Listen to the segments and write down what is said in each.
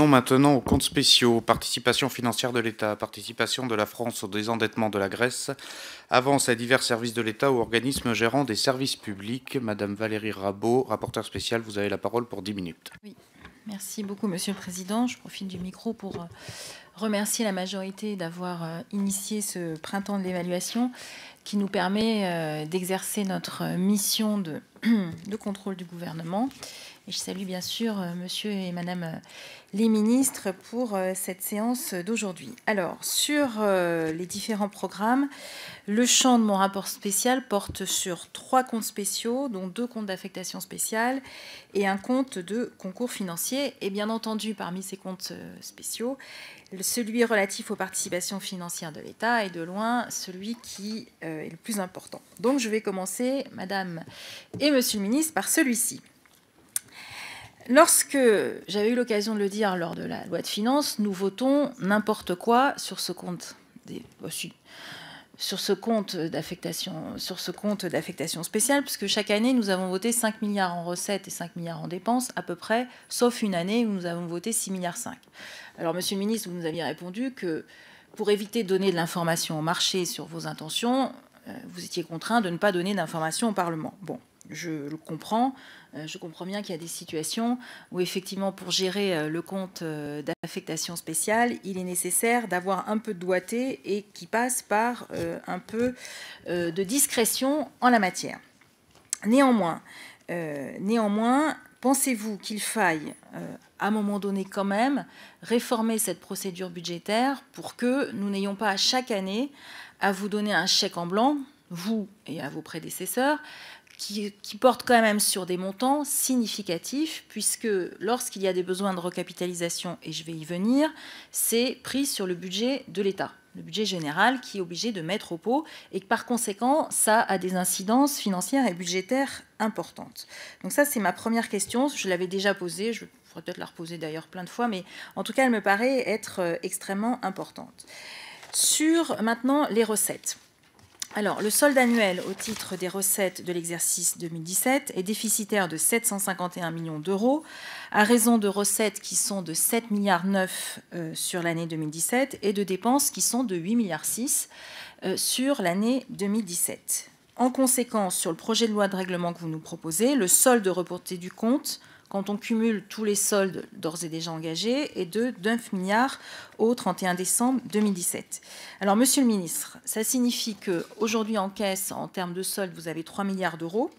venons maintenant aux comptes spéciaux. Participation financière de l'État, participation de la France au désendettement de la Grèce, avance à divers services de l'État ou organismes gérant des services publics. Madame Valérie Rabault, rapporteure spéciale, vous avez la parole pour 10 minutes. Oui. Merci beaucoup, Monsieur le Président. Je profite du micro pour remercier la majorité d'avoir initié ce printemps de l'évaluation qui nous permet d'exercer notre mission de contrôle du gouvernement. Et je salue bien sûr Monsieur et Madame les ministres pour cette séance d'aujourd'hui. Alors, sur les différents programmes, le champ de mon rapport spécial porte sur 3 comptes spéciaux, dont 2 comptes d'affectation spéciale et un compte de concours financier. Et bien entendu, parmi ces comptes spéciaux, celui relatif aux participations financières de l'État est de loin celui qui est le plus important. Donc, je vais commencer, Madame et Monsieur le ministre, par celui-ci. Lorsque j'avais eu l'occasion de le dire lors de la loi de finances, nous votons n'importe quoi sur ce compte d'affectation spéciale, puisque chaque année, nous avons voté 5 milliards en recettes et 5 milliards en dépenses, à peu près, sauf une année où nous avons voté 6,5 milliards. Alors, Monsieur le ministre, vous nous aviez répondu que pour éviter de donner de l'information au marché sur vos intentions, vous étiez contraint de ne pas donner d'informations au Parlement. Bon, je le comprends. Je comprends bien qu'il y a des situations où, effectivement, pour gérer le compte d'affectation spéciale, il est nécessaire d'avoir un peu de doigté et qui passe par un peu de discrétion en la matière. Néanmoins, pensez-vous qu'il faille, à un moment donné quand même, réformer cette procédure budgétaire pour que nous n'ayons pas à chaque année à vous donner un chèque en blanc, vous et à vos prédécesseurs, qui porte quand même sur des montants significatifs, puisque lorsqu'il y a des besoins de recapitalisation, et je vais y venir, c'est pris sur le budget de l'État, le budget général qui est obligé de mettre au pot, et que par conséquent, ça a des incidences financières et budgétaires importantes. Donc ça, c'est ma première question. Je l'avais déjà posée, je pourrais peut-être la reposer d'ailleurs plein de fois, mais en tout cas, elle me paraît être extrêmement importante. Sur maintenant les recettes. Alors, le solde annuel au titre des recettes de l'exercice 2017 est déficitaire de 751 millions d'euros, à raison de recettes qui sont de 7,9 milliards sur l'année 2017 et de dépenses qui sont de 8,6 milliards sur l'année 2017. En conséquence, sur le projet de loi de règlement que vous nous proposez, le solde reporté du compte, quand on cumule tous les soldes d'ores et déjà engagés, est de 9 milliards au 31 décembre 2017. Alors, Monsieur le ministre, ça signifie qu'aujourd'hui en caisse, en termes de solde, vous avez 3 milliards d'euros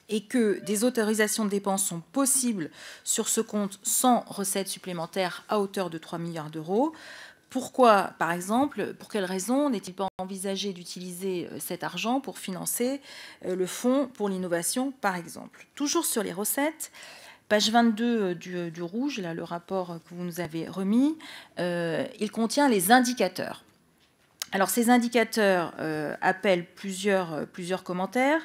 et que des autorisations de dépenses sont possibles sur ce compte sans recettes supplémentaires à hauteur de 3 milliards d'euros. Pourquoi, par exemple, pour quelles raisons n'est-il pas envisagé d'utiliser cet argent pour financer le fonds pour l'innovation, par exemple? Toujours sur les recettes, page 22 du rouge, là, le rapport que vous nous avez remis, il contient les indicateurs. Alors, ces indicateurs appellent plusieurs commentaires.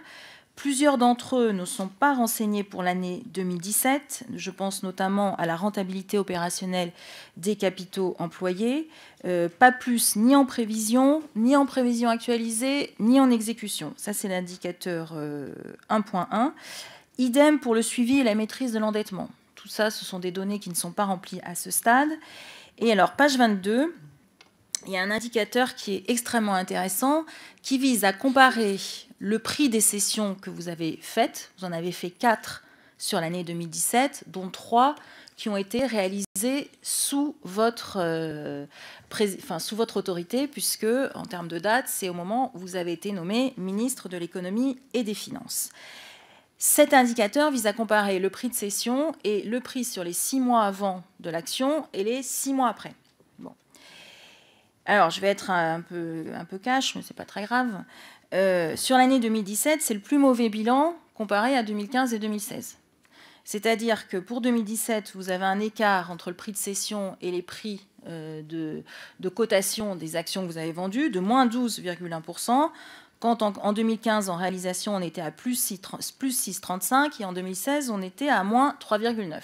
Plusieurs d'entre eux ne sont pas renseignés pour l'année 2017. Je pense notamment à la rentabilité opérationnelle des capitaux employés. Pas plus ni en prévision actualisée, ni en exécution. Ça, c'est l'indicateur 1.1. Idem pour le suivi et la maîtrise de l'endettement. Tout ça, ce sont des données qui ne sont pas remplies à ce stade. Et alors, page 22, il y a un indicateur qui est extrêmement intéressant, qui vise à comparer le prix des cessions que vous avez faites. Vous en avez fait 4 sur l'année 2017, dont 3 qui ont été réalisés sous votre autorité, puisque, en termes de date, c'est au moment où vous avez été nommé ministre de l'économie et des finances. Cet indicateur vise à comparer le prix de cession et le prix sur les 6 mois avant de l'action et les 6 mois après. Bon. Alors, je vais être un peu cash, mais ce n'est pas très grave. Sur l'année 2017, c'est le plus mauvais bilan comparé à 2015 et 2016. C'est-à-dire que pour 2017, vous avez un écart entre le prix de cession et les prix de cotation des actions que vous avez vendues de moins 12,1%, quand en 2015, en réalisation, on était à plus 6,35 et en 2016, on était à moins 3,9.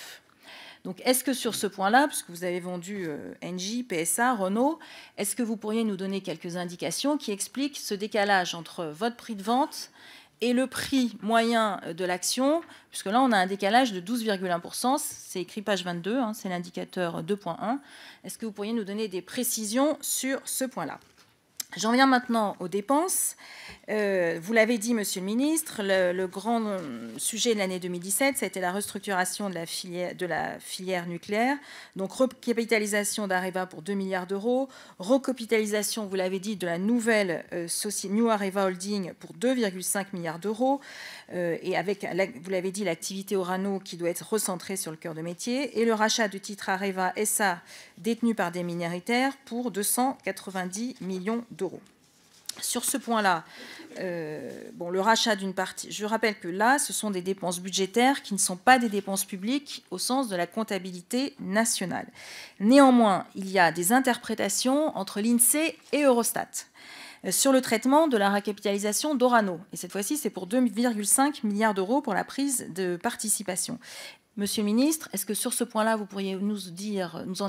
Donc, est-ce que sur ce point-là, puisque vous avez vendu Engie, PSA, Renault, est-ce que vous pourriez nous donner quelques indications qui expliquent ce décalage entre votre prix de vente et le prix moyen de l'action, puisque là, on a un décalage de 12,1%. C'est écrit page 22, hein, c'est l'indicateur 2.1. Est-ce que vous pourriez nous donner des précisions sur ce point-là? J'en viens maintenant aux dépenses. Vous l'avez dit, Monsieur le Ministre, le grand sujet de l'année 2017, ça a été la restructuration de la filière nucléaire. Donc, recapitalisation d'Areva pour 2 milliards d'euros, recapitalisation, vous l'avez dit, de la nouvelle New Areva Holding pour 2,5 milliards d'euros, et avec, vous l'avez dit, l'activité Orano qui doit être recentrée sur le cœur de métier, et le rachat du titre Areva SA détenu par des minoritaires pour 290 millions d'euros. Sur ce point-là, le rachat d'une partie, je rappelle que là, ce sont des dépenses budgétaires qui ne sont pas des dépenses publiques au sens de la comptabilité nationale. Néanmoins, il y a des interprétations entre l'INSEE et Eurostat sur le traitement de la recapitalisation d'Orano. Et cette fois-ci, c'est pour 2,5 milliards d'euros pour la prise de participation. Monsieur le ministre, est-ce que sur ce point-là, vous pourriez nous en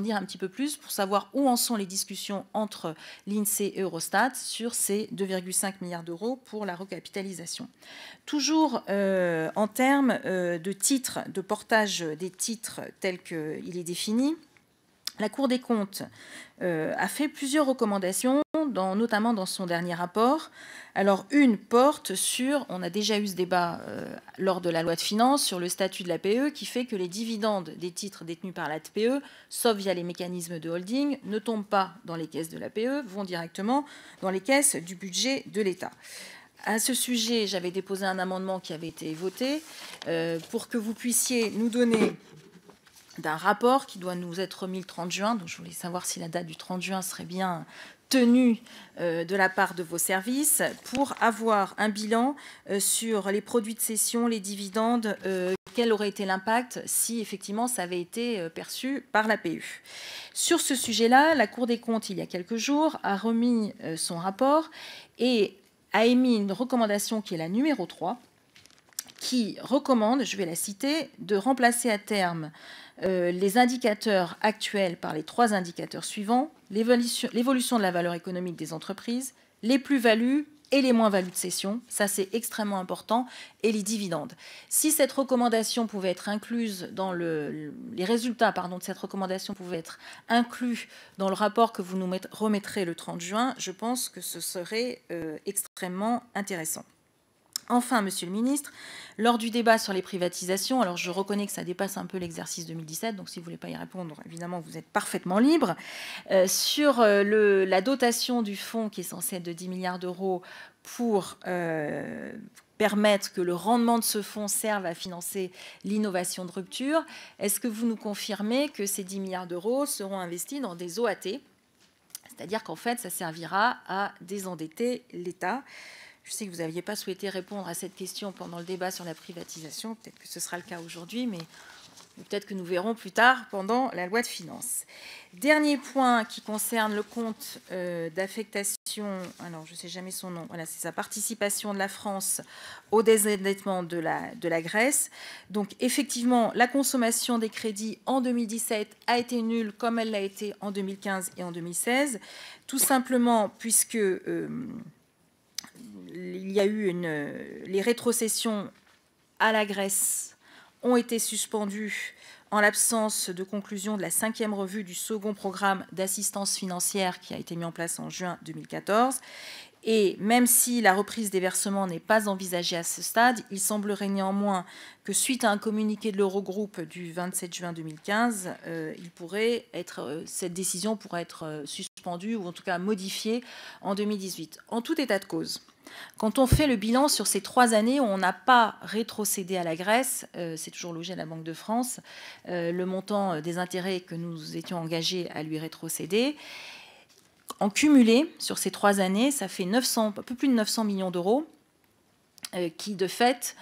dire un petit peu plus pour savoir où en sont les discussions entre l'INSEE et Eurostat sur ces 2,5 milliards d'euros pour la recapitalisation? Toujours en termes de titres, de portage des titres tel qu'il est défini, la Cour des comptes a fait plusieurs recommandations, notamment dans son dernier rapport. Alors, une porte sur, on a déjà eu ce débat lors de la loi de finances, sur le statut de l'APE, qui fait que les dividendes des titres détenus par l'APE, sauf via les mécanismes de holding, ne tombent pas dans les caisses de l'APE, vont directement dans les caisses du budget de l'État. À ce sujet, j'avais déposé un amendement qui avait été voté pour que vous puissiez nous donner d'un rapport qui doit nous être remis le 30 juin. Donc, je voulais savoir si la date du 30 juin serait bien tenue de la part de vos services pour avoir un bilan sur les produits de cession, les dividendes, quel aurait été l'impact si effectivement ça avait été perçu par l'APE. Sur ce sujet-là, la Cour des comptes, il y a quelques jours, a remis son rapport et a émis une recommandation qui est la numéro 3, qui recommande, je vais la citer, de remplacer à terme les indicateurs actuels par les 3 indicateurs suivants: l'évolution de la valeur économique des entreprises, les plus-values et les moins-values de cession. Ça, c'est extrêmement important. Et les dividendes. Si cette recommandation pouvait être incluse dans les résultats de cette recommandation pouvaient être inclus dans le rapport que vous nous remettrez le 30 juin, je pense que ce serait extrêmement intéressant. Enfin, Monsieur le Ministre, lors du débat sur les privatisations, alors je reconnais que ça dépasse un peu l'exercice 2017, donc si vous ne voulez pas y répondre, évidemment, vous êtes parfaitement libre. Sur la dotation du fonds qui est censée être de 10 milliards d'euros pour permettre que le rendement de ce fonds serve à financer l'innovation de rupture, est-ce que vous nous confirmez que ces 10 milliards d'euros seront investis dans des OAT? C'est-à-dire qu'en fait, ça servira à désendetter l'État. Je sais que vous n'aviez pas souhaité répondre à cette question pendant le débat sur la privatisation. Peut-être que ce sera le cas aujourd'hui, mais peut-être que nous verrons plus tard pendant la loi de finances. Dernier point qui concerne le compte d'affectation, alors je ne sais jamais son nom, voilà, c'est sa participation de la France au désendettement de la Grèce. Donc effectivement, la consommation des crédits en 2017 a été nulle comme elle l'a été en 2015 et en 2016, tout simplement puisque il y a eu les rétrocessions à la Grèce ont été suspendues en l'absence de conclusion de la 5e revue du second programme d'assistance financière qui a été mis en place en juin 2014. Et même si la reprise des versements n'est pas envisagée à ce stade, il semblerait néanmoins que suite à un communiqué de l'Eurogroupe du 27 juin 2015, cette décision pourrait être suspendue ou en tout cas modifiée en 2018. En tout état de cause, quand on fait le bilan sur ces 3 années où on n'a pas rétrocédé à la Grèce, c'est toujours logé à la Banque de France, le montant des intérêts que nous étions engagés à lui rétrocéder, en cumulé sur ces 3 années, ça fait un peu plus de 900 millions d'euros qui, de fait,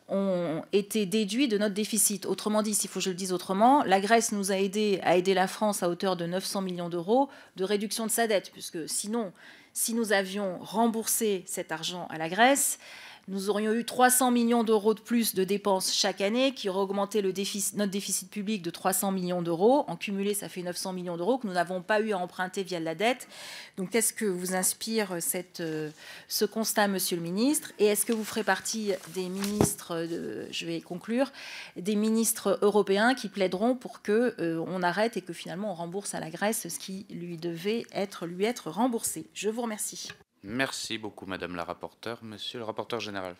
ont été déduits de notre déficit. Autrement dit, s'il faut que je le dise autrement, la Grèce nous a aidé à aider la France à hauteur de 900 millions d'euros de réduction de sa dette, puisque sinon, si nous avions remboursé cet argent à la Grèce, nous aurions eu 300 millions d'euros de plus de dépenses chaque année, qui auraient augmenté notre déficit public de 300 millions d'euros. En cumulé, ça fait 900 millions d'euros que nous n'avons pas eu à emprunter via la dette. Donc, qu'est-ce que vous inspire ce constat, Monsieur le Ministre? Et est-ce que vous ferez partie des ministres, je vais conclure, des ministres européens qui plaideront pour qu'on arrête et que finalement on rembourse à la Grèce ce qui lui devait lui être remboursé? Je vous remercie. Merci beaucoup, Madame la rapporteure. Monsieur le rapporteur général.